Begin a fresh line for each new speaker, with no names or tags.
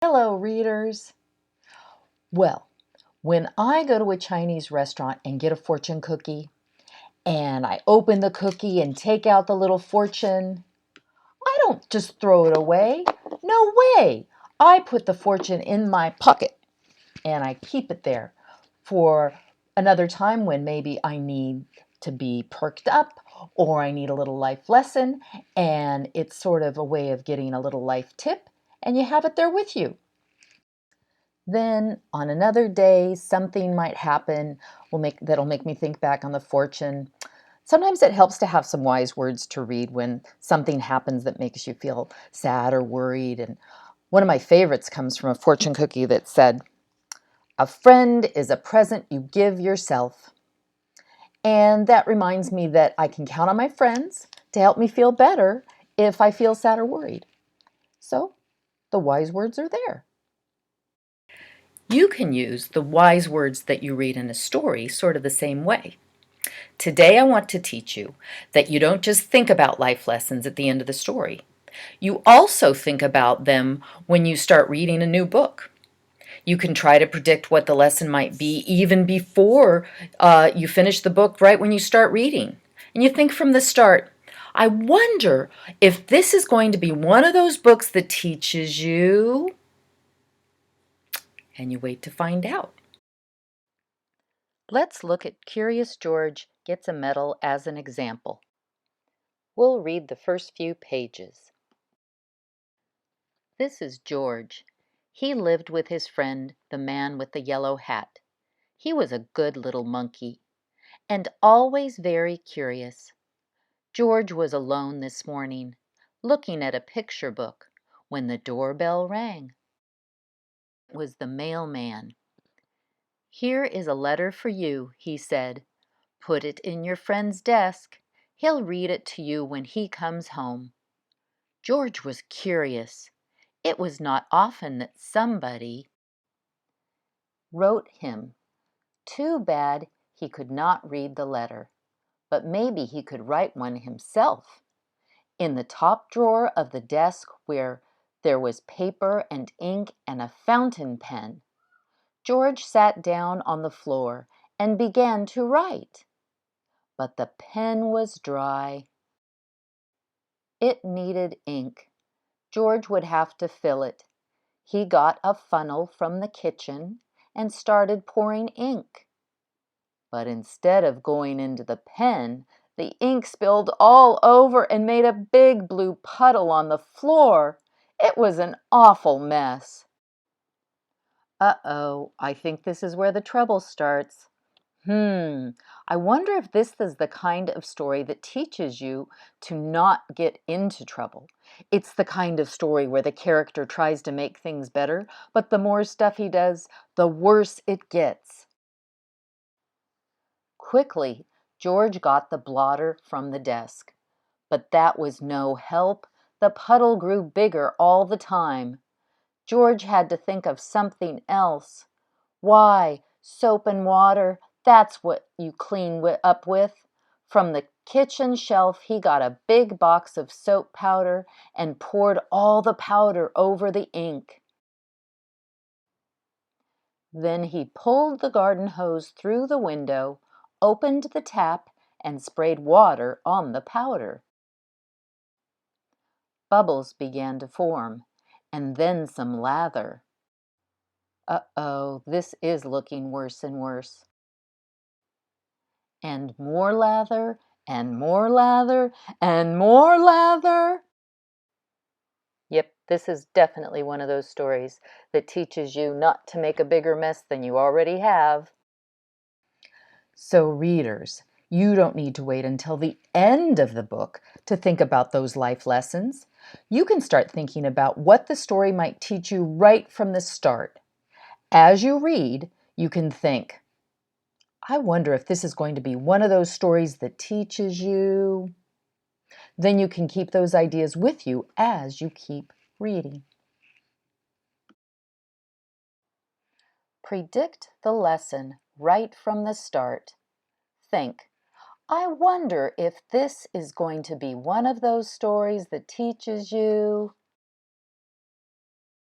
Hello, readers. Well, when I go to a Chinese restaurant and get a fortune cookie, and I open the cookie and take out the little fortune, I don't just throw it away. No way. I put the fortune in my pocket and I keep it there for another time when maybe I need to be perked up or I need a little life lesson, and it's sort of a way of getting a little life tip, and you have it there with you. Then on another day, something might happen that'll make me think back on the fortune. Sometimes it helps to have some wise words to read when something happens that makes you feel sad or worried. And one of my favorites comes from a fortune cookie that said, "A friend is a present you give yourself." And that reminds me that I can count on my friends to help me feel better if I feel sad or worried. So the wise words are there. You can use the wise words that you read in a story sort of the same way. Today I want to teach you that you don't just think about life lessons at the end of the story. You also think about them when you start reading a new book. You can try to predict what the lesson might be even before you finish the book, right when you start reading. And you think from the start, I wonder if this is going to be one of those books that teaches you, and you wait to find out. Let's look at Curious George Gets a Medal as an example. We'll read the first few pages. This is George. He lived with his friend, the man with the yellow hat. He was a good little monkey, and always very curious. George was alone this morning, looking at a picture book, when the doorbell rang. It was the mailman. "Here is a letter for you," he said. "Put it in your friend's desk. He'll read it to you when he comes home." George was curious. It was not often that somebody wrote him. Too bad he could not read the letter, but maybe he could write one himself. In the top drawer of the desk where there was paper and ink and a fountain pen, George sat down on the floor and began to write. But the pen was dry. It needed ink. George would have to fill it. He got a funnel from the kitchen and started pouring ink. But instead of going into the pen, the ink spilled all over and made a big blue puddle on the floor. It was an awful mess. Uh-oh, I think this is where the trouble starts. I wonder if this is the kind of story that teaches you to not get into trouble. It's the kind of story where the character tries to make things better, but the more stuff he does, the worse it gets. Quickly, George got the blotter from the desk. But that was no help. The puddle grew bigger all the time. George had to think of something else. Why, soap and water, that's what you clean up with. From the kitchen shelf, he got a big box of soap powder and poured all the powder over the ink. Then he pulled the garden hose through the window, opened the tap, and sprayed water on the powder. Bubbles began to form, and then some lather. Uh-oh, this is looking worse and worse. And more lather, and more lather, and more lather. Yep, this is definitely one of those stories that teaches you not to make a bigger mess than you already have. So readers, you don't need to wait until the end of the book to think about those life lessons. You can start thinking about what the story might teach you right from the start. As you read, you can think, I wonder if this is going to be one of those stories that teaches you. Then you can keep those ideas with you as you keep reading. Predict the lesson right from the start. Think, I wonder if this is going to be one of those stories that teaches you.